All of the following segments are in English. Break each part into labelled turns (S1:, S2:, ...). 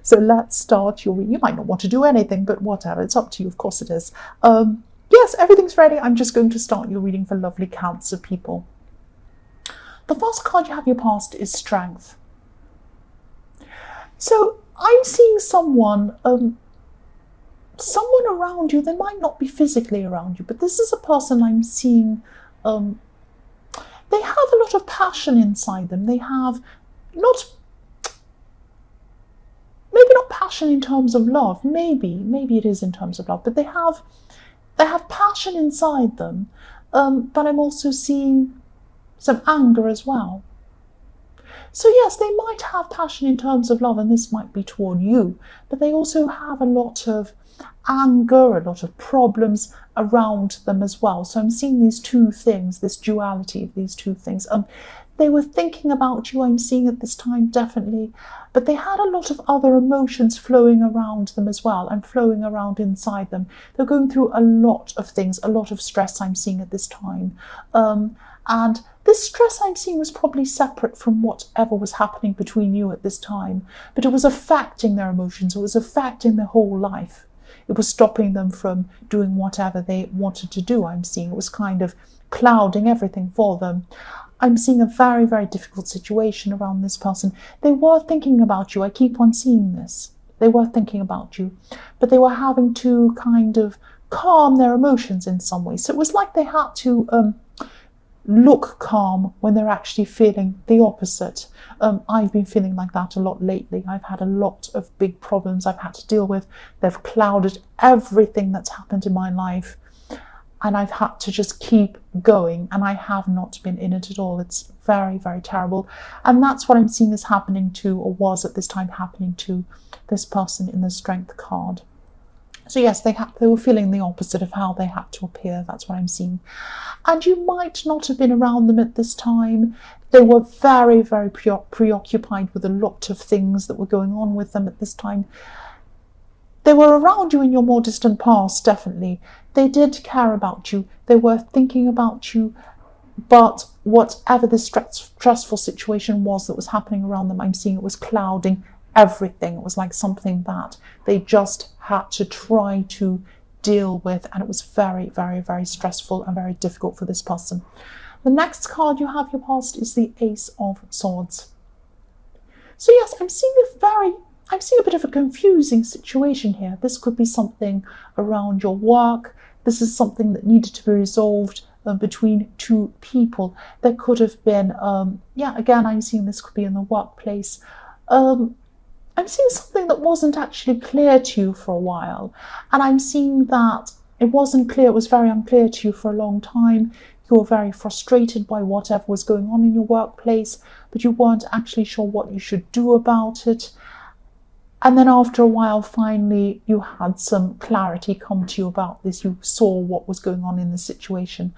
S1: So let's start your reading. You might not want to do anything, but whatever, it's up to you, of course it is. Yes, everything's ready. I'm just going to start your reading for lovely Cancer people. The first card you have your past is Strength. So I'm seeing someone around you. They might not be physically around you, but this is a person I'm seeing. They have a lot of passion inside them. They have maybe not passion in terms of love. Maybe it is in terms of love, but they have passion inside them. But I'm also seeing some anger as well. So yes, they might have passion in terms of love, and this might be toward you, but they also have a lot of anger, a lot of problems around them as well. So I'm seeing these two things, this duality of these two things. They were thinking about you, I'm seeing at this time, definitely, but they had a lot of other emotions flowing around them as well, and flowing around inside them. They're going through a lot of things, a lot of stress I'm seeing at this time. And this stress I'm seeing was probably separate from whatever was happening between you at this time, but it was affecting their emotions, it was affecting their whole life. It was stopping them from doing whatever they wanted to do, I'm seeing. It was kind of clouding everything for them. I'm seeing a very, very difficult situation around this person. They were thinking about you. I keep on seeing this. They were thinking about you, but they were having to kind of calm their emotions in some way. So it was like they had to look calm when they're actually feeling the opposite. I've been feeling like that a lot lately. I've had a lot of big problems I've had to deal with. They've clouded everything that's happened in my life, and I've had to just keep going, and I have not been in it at all. It's very, very terrible. And that's what I'm seeing is happening to, or was at this time happening to, this person in the Strength card. So yes, they were feeling the opposite of how they had to appear. That's what I'm seeing. And you might not have been around them at this time. They were very, very preoccupied with a lot of things that were going on with them at this time. They were around you in your more distant past, definitely. They did care about you. They were thinking about you. But whatever the stressful situation was that was happening around them, I'm seeing it was clouding everything. It was like something that they just had to try to deal with, and it was very, very, very stressful and very difficult for this person. The next card you have your past is the Ace of Swords. So yes, I'm seeing a bit of a confusing situation here. This could be something around your work. This is something that needed to be resolved between two people. There could have been, again, I'm seeing this could be in the workplace. I'm seeing something that wasn't actually clear to you for a while. And I'm seeing that it wasn't clear, it was very unclear to you for a long time. You were very frustrated by whatever was going on in your workplace, but you weren't actually sure what you should do about it. And then after a while, finally, you had some clarity come to you about this. You saw what was going on in the situation.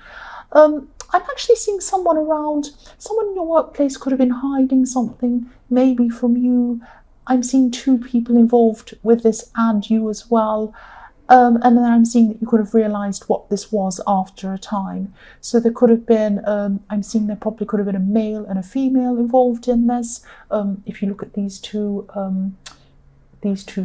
S1: I'm actually seeing someone around. Someone in your workplace could have been hiding something, maybe from you. I'm seeing two people involved with this and you as well. And then I'm seeing that you could have realised what this was after a time. So there could have been, I'm seeing there probably could have been a male and a female involved in this. If you look at these two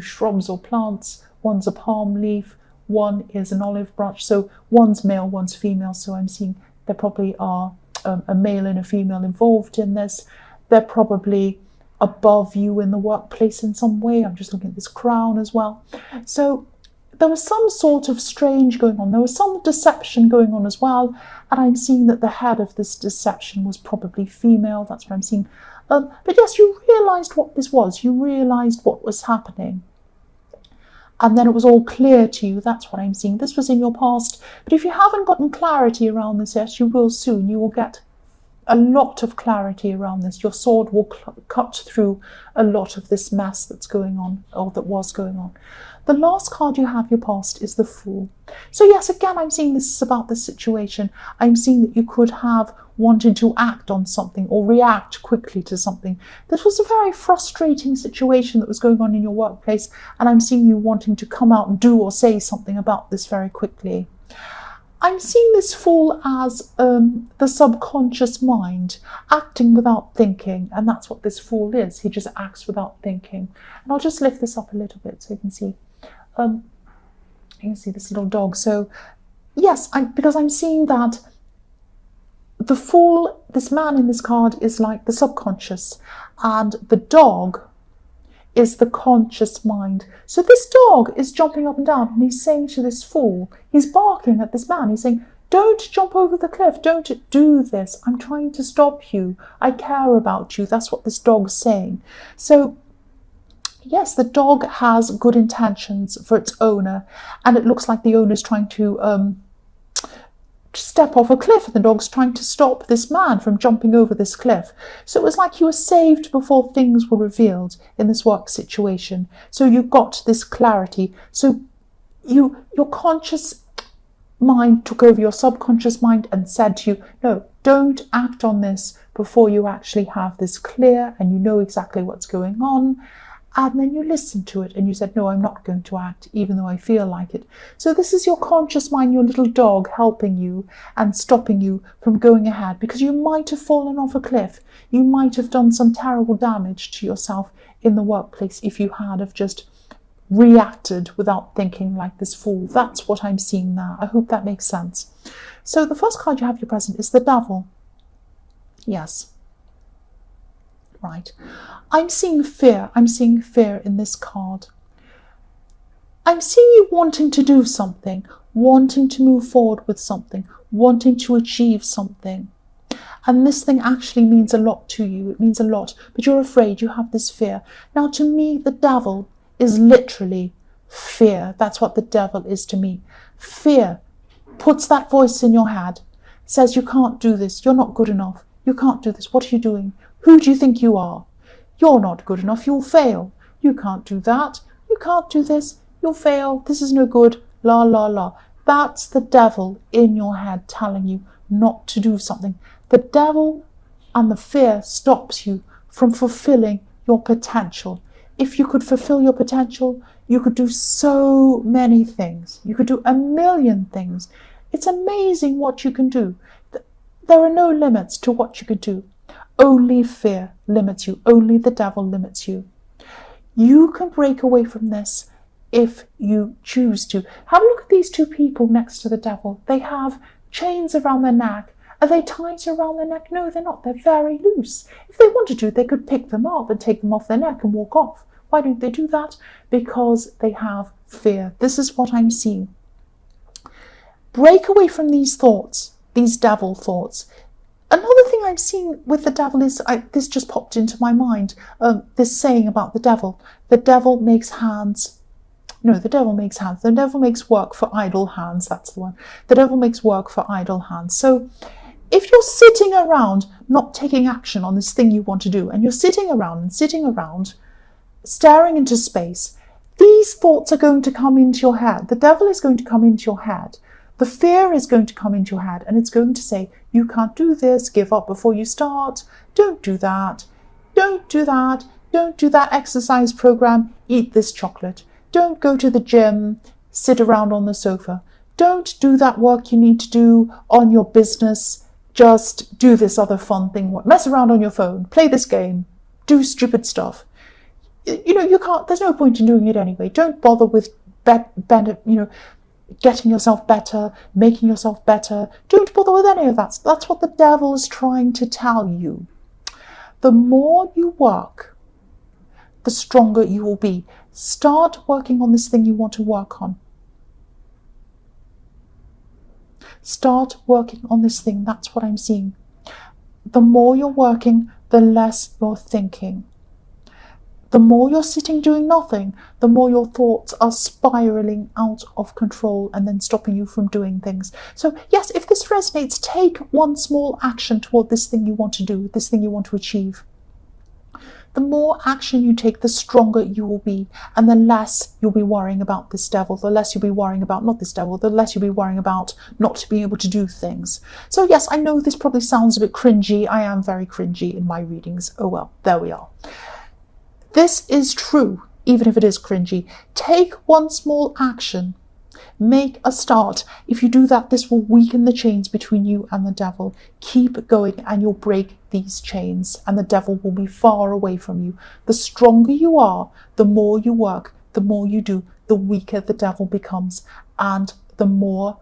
S1: shrubs or plants, one's a palm leaf, one is an olive branch. So one's male, one's female. So I'm seeing there probably are a male and a female involved in this. They're probably above you in the workplace in some way. I'm just looking at this crown as well. So there was some sort of strange going on. There was some deception going on as well. And I'm seeing that the head of this deception was probably female. That's what I'm seeing. But yes, you realised what this was. You realised what was happening. And then it was all clear to you. That's what I'm seeing. This was in your past. But if you haven't gotten clarity around this yet, you will soon. You will get a lot of clarity around this. Your sword will cut through a lot of this mess that's going on, or that was going on. The last card you have your past is the Fool. So yes, again, I'm seeing this is about this situation. I'm seeing that you could have wanted to act on something or react quickly to something. This was a very frustrating situation that was going on in your workplace, and I'm seeing you wanting to come out and do or say something about this very quickly. I'm seeing this Fool as the subconscious mind acting without thinking, and that's what this Fool is. He just acts without thinking. And I'll just lift this up a little bit so you can see. You can see this little dog. So yes, because I'm seeing that the Fool, this man in this card, is like the subconscious, and the dog is the conscious mind. So this dog is jumping up and down, and he's saying to this Fool, he's barking at this man, he's saying, don't jump over the cliff, don't do this, I'm trying to stop you, I care about you. That's what this dog's saying. So yes, the dog has good intentions for its owner, and it looks like the owner's trying to step off a cliff, and the dog's trying to stop this man from jumping over this cliff. So it was like he was saved before things were revealed in this work situation. So you got this clarity. So your conscious mind took over your subconscious mind and said to you, no, don't act on this before you actually have this clear and you know exactly what's going on. And then you listened to it and you said, no, I'm not going to act, even though I feel like it. So this is your conscious mind, your little dog, helping you and stopping you from going ahead, because you might have fallen off a cliff. You might have done some terrible damage to yourself in the workplace if you had have just reacted without thinking like this Fool. That's what I'm seeing now. I hope that makes sense. So the first card you have your present is the Devil. Yes. Right. I'm seeing fear. I'm seeing fear in this card. I'm seeing you wanting to do something, wanting to move forward with something, wanting to achieve something. And this thing actually means a lot to you. It means a lot, but you're afraid. You have this fear. Now, to me, the Devil is literally fear. That's what the Devil is to me. Fear puts that voice in your head, says you can't do this. You're not good enough. You can't do this. What are you doing? Who do you think you are? You're not good enough. You'll fail. You can't do that. You can't do this. You'll fail. This is no good. La, la, la. That's the Devil in your head telling you not to do something. The Devil and the fear stops you from fulfilling your potential. If you could fulfill your potential, you could do so many things. You could do a million things. It's amazing what you can do. There are no limits to what you could do. Only fear limits you. Only the Devil limits you. You can break away from this if you choose to. Have a look at these two people next to the Devil. They have chains around their neck. Are they tight around their neck? No, they're not. They're very loose. If they wanted to, they could pick them up and take them off their neck and walk off. Why don't they do that? Because they have fear. This is what I'm seeing. Break away from these thoughts, these Devil thoughts. Another thing I'm seeing with the Devil is, this just popped into my mind, this saying about the Devil. The Devil makes hands. No, the Devil makes hands. The Devil makes work for idle hands. That's the one. The Devil makes work for idle hands. So if you're sitting around not taking action on this thing you want to do, and you're sitting around, staring into space, these thoughts are going to come into your head. The Devil is going to come into your head. The fear is going to come into your head, and it's going to say, you can't do this, give up before you start, don't do that, don't do that, don't do that exercise program, eat this chocolate, don't go to the gym, sit around on the sofa, don't do that work you need to do on your business, just do this other fun thing, mess around on your phone, play this game, do stupid stuff. You can't, there's no point in doing it anyway. Don't bother with getting yourself better, making yourself better. Don't bother with any of that. That's what the Devil is trying to tell you. The more you work, the stronger you will be. Start working on this thing you want to work on. Start working on this thing. That's what I'm seeing. The more you're working, the less you're thinking. The more you're sitting doing nothing, the more your thoughts are spiraling out of control and then stopping you from doing things. So yes, if this resonates, take one small action toward this thing you want to do, this thing you want to achieve. The more action you take, the stronger you will be, and the less you'll be worrying about this Devil, the less you'll be worrying about not this Devil, the less you'll be worrying about not being able to do things. So yes, I know this probably sounds a bit cringy. I am very cringy in my readings. Oh well, there we are. This is true, even if it is cringy. Take one small action Make a start. If you do that, this will weaken the chains between you and the devil. Keep going and you'll break these chains and the devil will be far away from you. The stronger you are, the more you work, the more you do, the weaker the devil becomes and the more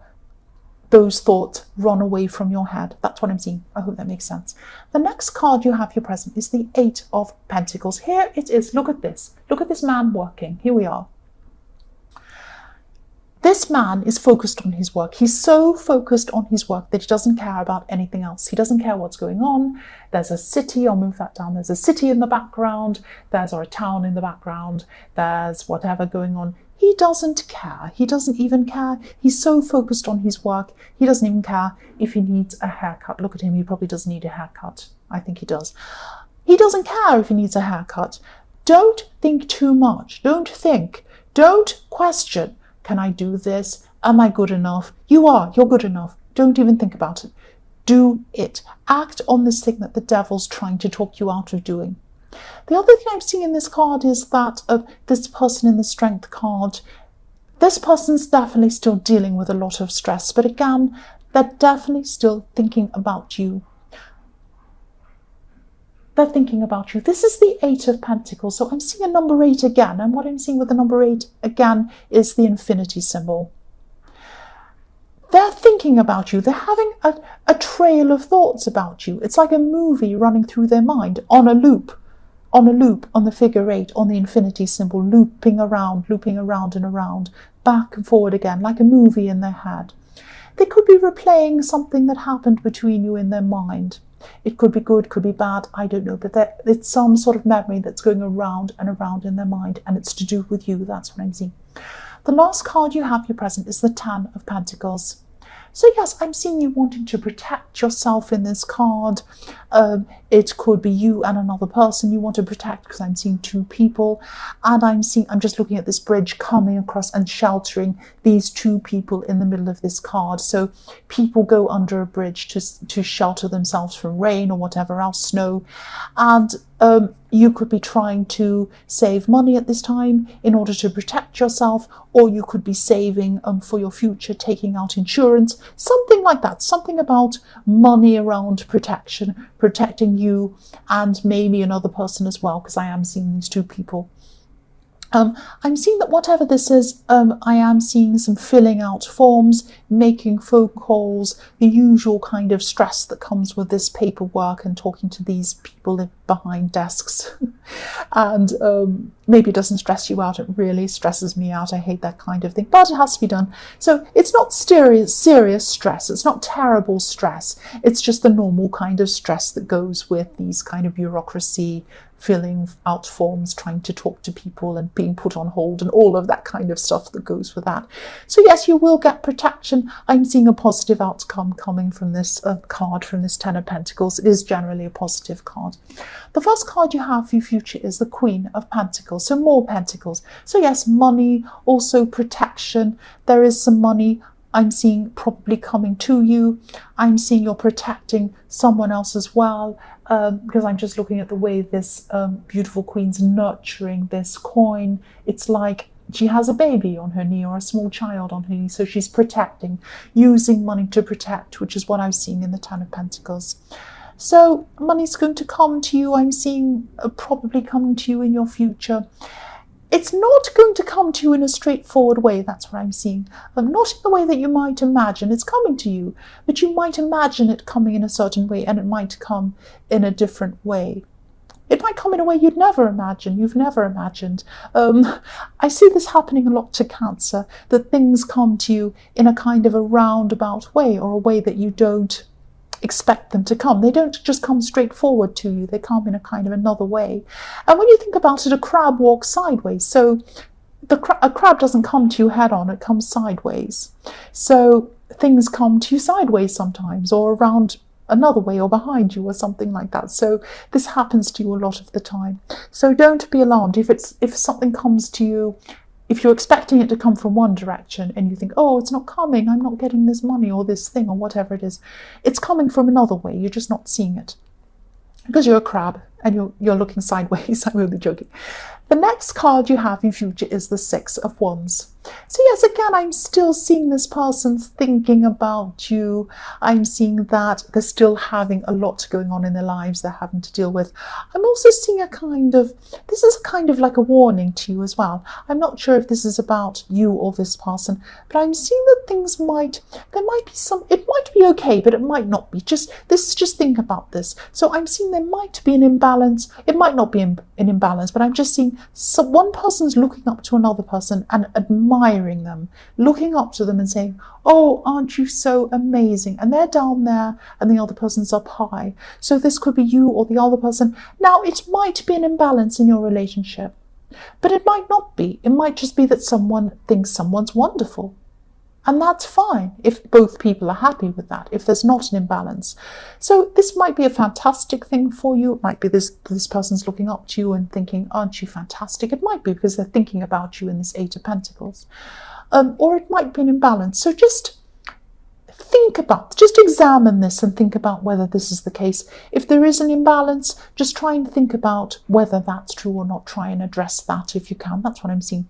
S1: those thoughts run away from your head. That's what I'm seeing. I hope that makes sense. The next card you have here present is the Eight of Pentacles. Here it is. Look at this. Look at this man working. Here we are. This man is focused on his work. He's so focused on his work that he doesn't care about anything else. He doesn't care what's going on. There's a city, I'll move that down. There's a city in the background. There's a town in the background. There's whatever going on. He doesn't care. He doesn't even care. He's so focused on his work. He doesn't even care if he needs a haircut. Look at him. He probably does need a haircut. I think he does. He doesn't care if he needs a haircut. Don't think too much. Don't think. Don't question. Can I do this? Am I good enough? You are. You're good enough. Don't even think about it. Do it. Act on this thing that the devil's trying to talk you out of doing. The other thing I'm seeing in this card is that of this person in the Strength card. This person's definitely still dealing with a lot of stress, but again, they're definitely still thinking about you. They're thinking about you. This is the Eight of Pentacles, so I'm seeing a number 8 again, and what I'm seeing with the number 8 again is the infinity symbol. They're thinking about you. They're having a trail of thoughts about you. It's like a movie running through their mind on a loop. On the figure 8, on the infinity symbol, looping around and around, back and forward again, like a movie in their head. They could be replaying something that happened between you in their mind. It could be good, could be bad, I don't know, but it's some sort of memory that's going around and around in their mind, and it's to do with you. That's what I'm seeing. The last card you have here present is the Ten of Pentacles. So yes, I'm seeing you wanting to protect yourself in this card. It could be you and another person you want to protect, because I'm seeing 2 people, and I'm just looking at this bridge coming across and sheltering these 2 people in the middle of this card. So people go under a bridge to shelter themselves from rain or whatever else, snow, and you could be trying to save money at this time in order to protect yourself, or you could be saving for your future, taking out insurance, something like that, something about money around protection, protecting you and maybe another person as well, because I am seeing these 2 people. I'm seeing that whatever this is, I am seeing some filling out forms, making phone calls, the usual kind of stress that comes with this paperwork and talking to these people behind desks. And maybe it doesn't stress you out. It really stresses me out. I hate that kind of thing, but it has to be done. So it's not serious stress. It's not terrible stress. It's just the normal kind of stress that goes with these kind of bureaucracy, filling out forms, trying to talk to people and being put on hold and all of that kind of stuff that goes with that. So yes, you will get protection. I'm seeing a positive outcome coming from this card, from this Ten of Pentacles. It is generally a positive card. The first card you have for your future is the Queen of Pentacles, so more pentacles. So yes, money, also protection. There is some money I'm seeing probably coming to you. I'm seeing you're protecting someone else as well, because I'm just looking at the way this beautiful queen's nurturing this coin. It's like she has a baby on her knee or a small child on her knee, so she's protecting, using money to protect, which is what I'm seeing in the Ten of Pentacles. So money's going to come to you. I'm seeing probably coming to you in your future. It's not going to come to you in a straightforward way. That's what I'm seeing. Not in the way that you might imagine. It's coming to you, but you might imagine it coming in a certain way, and it might come in a different way. It might come in a way you'd never imagine, you've never imagined. I see this happening a lot to Cancer, that things come to you in a kind of a roundabout way, or a way that you don't expect them to come. They don't just come straight forward to you. They come in a kind of another way. And when you think about it, a crab walks sideways. So a crab doesn't come to you head on, it comes sideways. So things come to you sideways sometimes, or around another way, or behind you, or something like that. So this happens to you a lot of the time. So don't be alarmed if something comes to you. If you're expecting it to come from one direction and you think, oh, it's not coming, I'm not getting this money or this thing or whatever it is, it's coming from another way. You're just not seeing it because you're a crab and you're looking sideways. I'm really joking. The next card you have in future is the Six of Wands. So yes, again, I'm still seeing this person thinking about you. I'm seeing that they're still having a lot going on in their lives they're having to deal with. I'm also seeing this is kind of like a warning to you as well. I'm not sure if this is about you or this person, but I'm seeing that it might be okay, but it might not be. Just think about this. So I'm seeing there might be an imbalance. It might not be an imbalance, but I'm just seeing one person's looking up to another person and admiring them, looking up to them and saying, oh, aren't you so amazing? And they're down there and the other person's up high. So this could be you or the other person. Now, it might be an imbalance in your relationship, but it might not be. It might just be that someone thinks someone's wonderful. And that's fine if both people are happy with that, if there's not an imbalance. So this might be a fantastic thing for you. It might be this person's looking up to you and thinking, aren't you fantastic? It might be because they're thinking about you in this Eight of Pentacles. Or it might be an imbalance. So just examine this and think about whether this is the case. If there is an imbalance, just try and think about whether that's true or not. Try and address that if you can. That's what I'm seeing.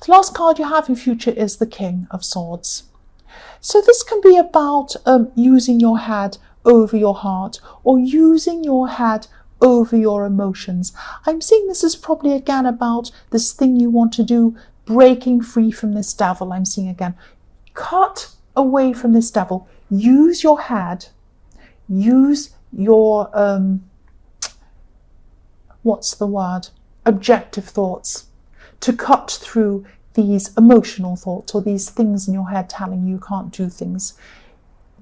S1: The last card you have in future is the King of Swords. So this can be about using your head over your heart, or using your head over your emotions. I'm seeing this is probably again about this thing you want to do, breaking free from this devil. I'm seeing again, cut away from this devil. Use your head, use your objective thoughts to cut through these emotional thoughts or these things in your head telling you can't do things.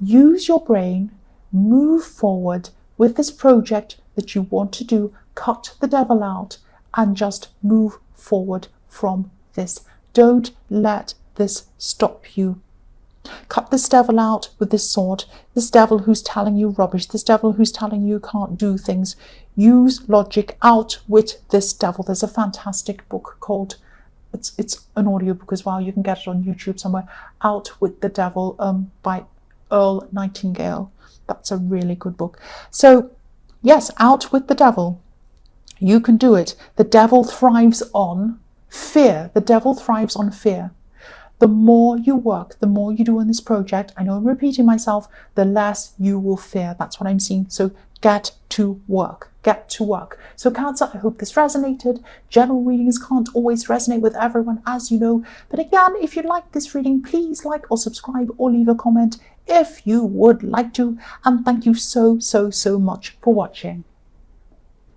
S1: Use your brain, move forward with this project that you want to do, cut the devil out and just move forward from this. Don't let this stop you. Cut this devil out with this sword, this devil who's telling you rubbish, this devil who's telling you can't do things. Use logic, out with this devil. There's a fantastic book called, it's an audio book as well, you can get it on YouTube somewhere, Out with the Devil by Earl Nightingale. That's a really good book. So yes, out with the devil. You can do it. The devil thrives on fear. The devil thrives on fear. The more you work, the more you do on this project, I know I'm repeating myself, the less you will fear. That's what I'm seeing. So get to work. Get to work. So Cancer, I hope this resonated. General readings can't always resonate with everyone, as you know. But again, if you like this reading, please like or subscribe or leave a comment if you would like to. And thank you so much for watching.